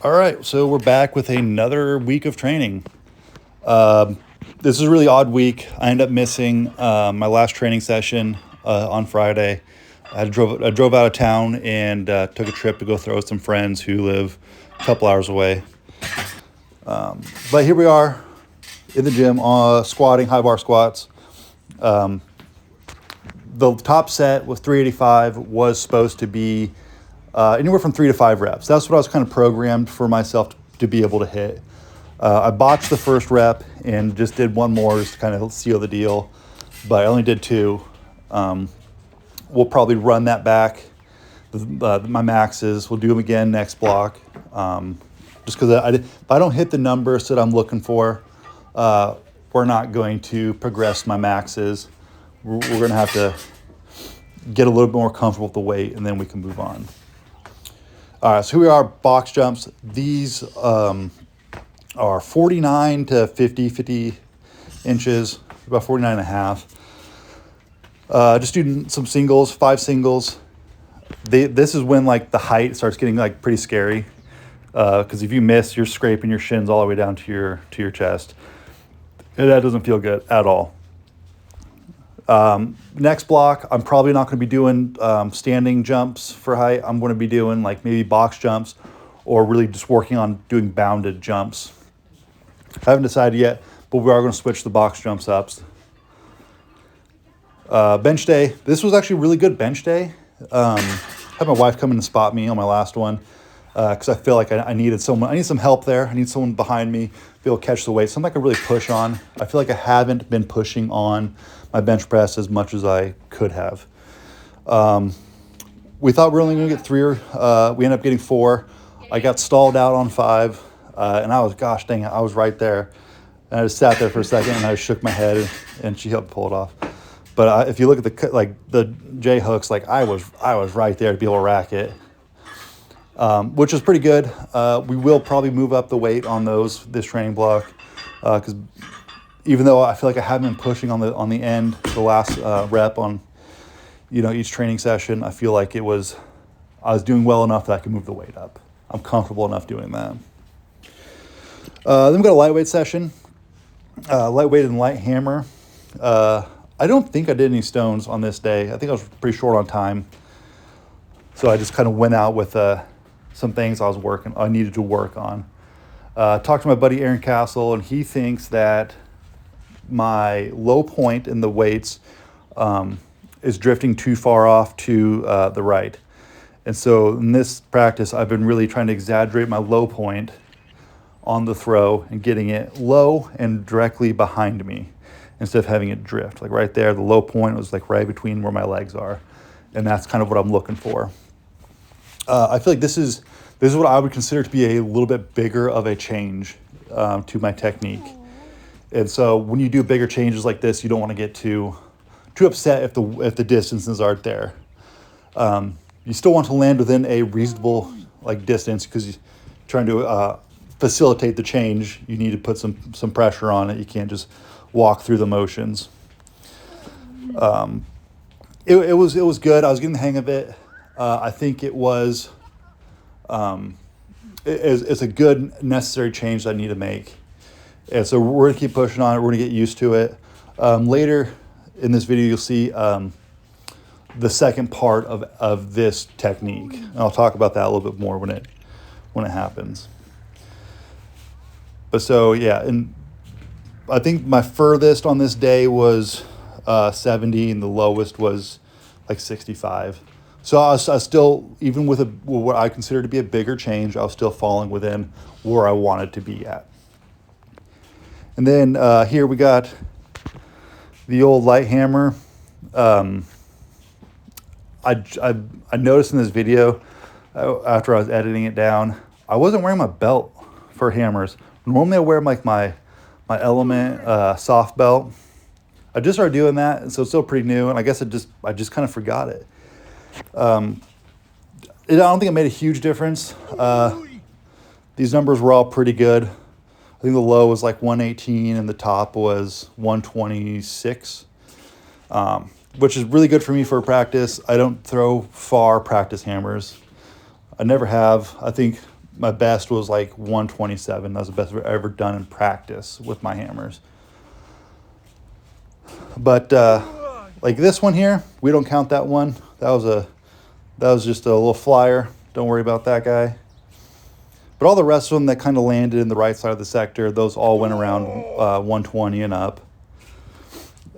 All right, so we're back with another week of training. Um, this is a really odd week. I ended up missing my last training session on Friday. I drove out of town and took a trip to go throw with some friends who live a couple hours away. But here we are in the gym, squatting, high bar squats. The top set with 385 was supposed to be anywhere from 3 to 5 reps. That's what I was kind of programmed for myself to be able to hit. I botched the first rep and just did one more just to kind of seal the deal, but I only did two. We'll probably run that back. My maxes, we'll do them again next block. Just because if I don't hit the numbers that I'm looking for, we're not going to progress my maxes. We're going to have to get a little bit more comfortable with the weight, and then we can move on. All right, so here we are, box jumps. These are 49 to 50 inches, about 49 and a half. Just doing some singles, 5 singles. This is when like the height starts getting like pretty scary, because if you miss, you're scraping your shins all the way down to your chest. And that doesn't feel good at all. Next block, I'm probably not going to be doing standing jumps for height. I'm going to be doing like maybe box jumps, or really just working on doing bounded jumps. I haven't decided yet, but we are going to switch the box jumps up. Bench day. This was actually a really good bench day. Had my wife come in and spot me on my last one, because I feel like I needed someone. I need some help there. I need someone behind me, be able to catch the weight. Something I can really push on. I feel like I haven't been pushing on my bench press as much as I could have. We thought we were only going to get 3, we ended up getting 4. I got stalled out on 5, and I was, gosh dang it, I was right there. And I just sat there for a second, and I shook my head, and she helped pull it off. But if you look at the J hooks, like I was right there to be able to rack it, which is pretty good. We will probably move up the weight on this training block, because even though I feel like I haven't been pushing on the end, the last rep on each training session, I feel like I was doing well enough that I could move the weight up. I'm comfortable enough doing that. Then we've got a lightweight session, lightweight and light hammer. I don't think I did any stones on this day. I think I was pretty short on time, so I just kind of went out with some things I needed to work on. Talked to my buddy Aaron Castle, and he thinks that my low point in the weights is drifting too far off to the right. And so in this practice, I've been really trying to exaggerate my low point on the throw and getting it low and directly behind me instead of having it drift. Like right there, the low point was like right between where my legs are. And that's kind of what I'm looking for. I feel like this is what I would consider to be a little bit bigger of a change to my technique. And so when you do bigger changes like this, you don't want to get too upset if the distances aren't there. You still want to land within a reasonable distance, because you're trying to facilitate the change. You need to put some pressure on it. You can't just walk through the motions. It was good. I was getting the hang of it. I think it was it's a good necessary change that I need to make. And so we're gonna keep pushing on it. We're gonna get used to it. Later in this video, you'll see the second part of this technique. And I'll talk about that a little bit more when it happens. But so yeah, and I think my furthest on this day was 70, and the lowest was like 65. So I was still, even with what I consider to be a bigger change, I was still falling within where I wanted to be at. And then here we got the old light hammer. I noticed in this video, after I was editing it down, I wasn't wearing my belt for hammers. Normally I wear like my Element soft belt. I just started doing that, and so it's still pretty new, and I guess I just kind of forgot it. I don't think it made a huge difference. These numbers were all pretty good. I think the low was like 118 and the top was 126, which is really good for me for practice. I don't throw far practice hammers. I never have. I think my best was like 127. That was the best I've ever done in practice with my hammers. But like this one here, we don't count that one. That was just a little flyer. Don't worry about that guy. But all the rest of them that kind of landed in the right side of the sector, those all went around 120 and up.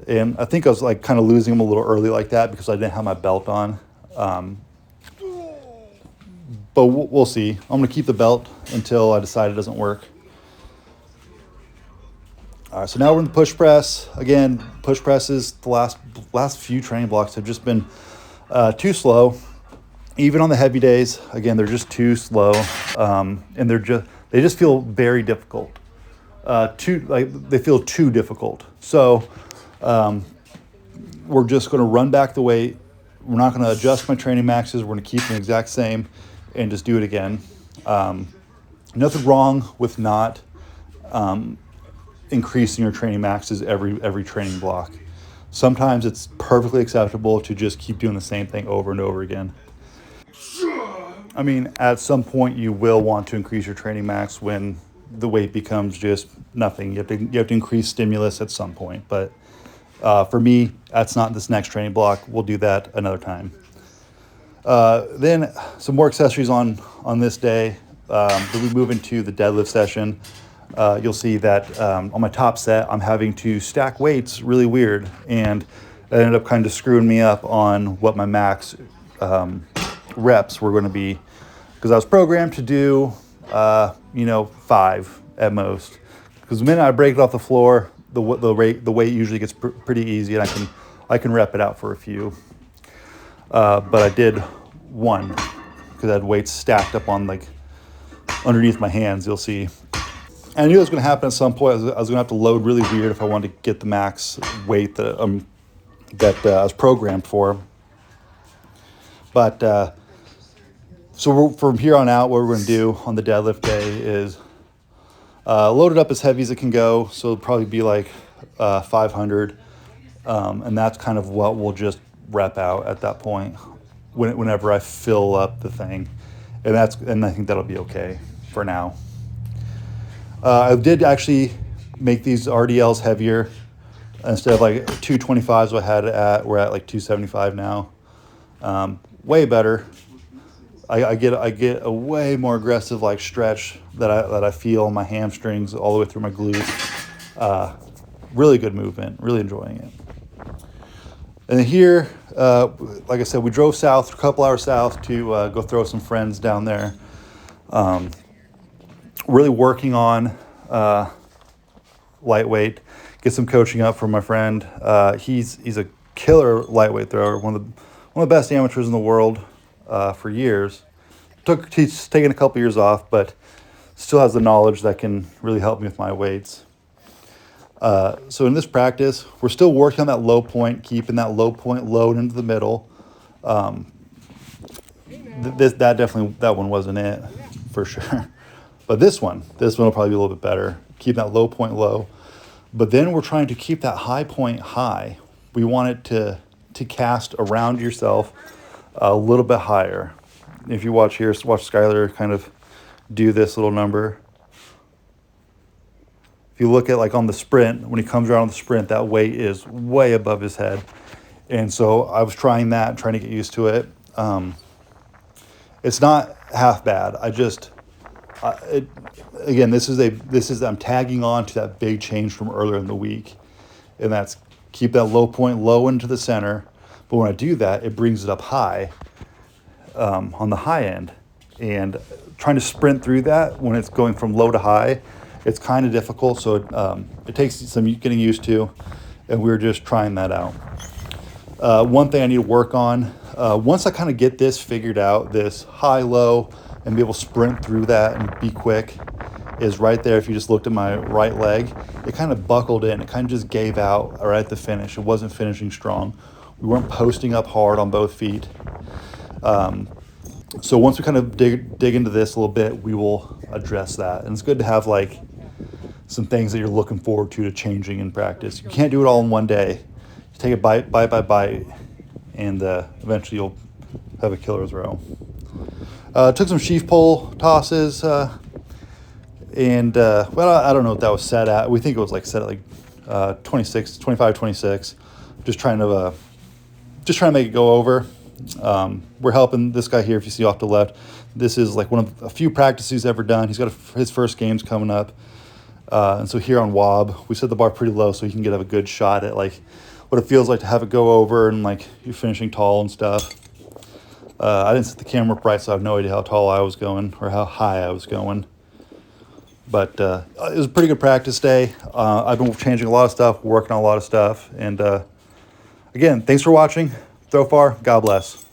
And I think I was like kind of losing them a little early like that because I didn't have my belt on. But we'll see. I'm going to keep the belt until I decide it doesn't work. All right, so now we're in the push press. Again, push presses, the last few training blocks have just been too slow. Even on the heavy days, again, they're just too slow, and they just feel very difficult. They feel too difficult. So we're just going to run back the weight. We're not going to adjust my training maxes. We're going to keep them the exact same and just do it again. Nothing wrong with not increasing your training maxes every training block. Sometimes it's perfectly acceptable to just keep doing the same thing over and over again. I mean, at some point you will want to increase your training max when the weight becomes just nothing. You have to increase stimulus at some point. But for me, that's not this next training block. We'll do that another time. Then some more accessories on this day. Then we move into the deadlift session. You'll see that on my top set, I'm having to stack weights really weird. And that ended up kind of screwing me up on what my max reps were going to be. Because I was programmed to do, 5 at most. Because the minute I break it off the floor, the weight usually gets pretty easy, and I can rep it out for a few. But I did 1 because I had weights stacked up on like underneath my hands. You'll see. And I knew it was going to happen at some point. I was going to have to load really weird if I wanted to get the max weight that I was programmed for. But so from here on out, what we're going to do on the deadlift day is load it up as heavy as it can go. So it'll probably be like 500. And that's kind of what we'll just rep out at that point whenever I fill up the thing. And I think that'll be okay for now. I did actually make these RDLs heavier. Instead of like 225s I had it at, we're at like 275 now. Way better. I get a way more aggressive like stretch that I feel in my hamstrings all the way through my glutes. Really good movement. Really enjoying it. And here, like I said, we drove south, a couple hours south to go throw some friends down there. Really working on lightweight, get some coaching up from my friend. He's a killer lightweight thrower, one of the best amateurs in the world for years. He's taken a couple years off, but still has the knowledge that can really help me with my weights. So in this practice, we're still working on that low point, keeping that low point load into the middle. That one wasn't it for sure. But this one will probably be a little bit better. Keep that low point low. But then we're trying to keep that high point high. We want it to cast around yourself a little bit higher. If you watch Skylar kind of do this little number. If you look at like on the sprint, when he comes around on the sprint, that weight is way above his head. And so I was trying to get used to it. It's not half bad. I'm tagging on to that big change from earlier in the week. And that's keep that low point low into the center. But when I do that, it brings it up high on the high end. And trying to sprint through that when it's going from low to high, it's kind of difficult. So it takes some getting used to. And we were just trying that out. One thing I need to work on, once I kind of get this figured out, this high, low, and be able to sprint through that and be quick, is right there. If you just looked at my right leg, it kind of buckled in. It kind of just gave out right at the finish. It wasn't finishing strong. We weren't posting up hard on both feet. So once we kind of dig into this a little bit, we will address that. And it's good to have like some things that you're looking forward to changing in practice. You can't do it all in one day. You take it bite by bite, and eventually you'll have a killer throw. Took some sheaf pole tosses, and well, I don't know what that was set at. We think it was like set at like 26, 25, 26. Just trying to make it go over. We're helping this guy here. If you see off to the left, this is like one of a few practices he's ever done. He's got his first games coming up, and so here on Wob, we set the bar pretty low so he can get a good shot at like what it feels like to have it go over and like you're finishing tall and stuff. I didn't set the camera up right, so I have no idea how tall I was going or how high I was going. But it was a pretty good practice day. I've been changing a lot of stuff, working on a lot of stuff. And again, thanks for watching. Throw far. God bless.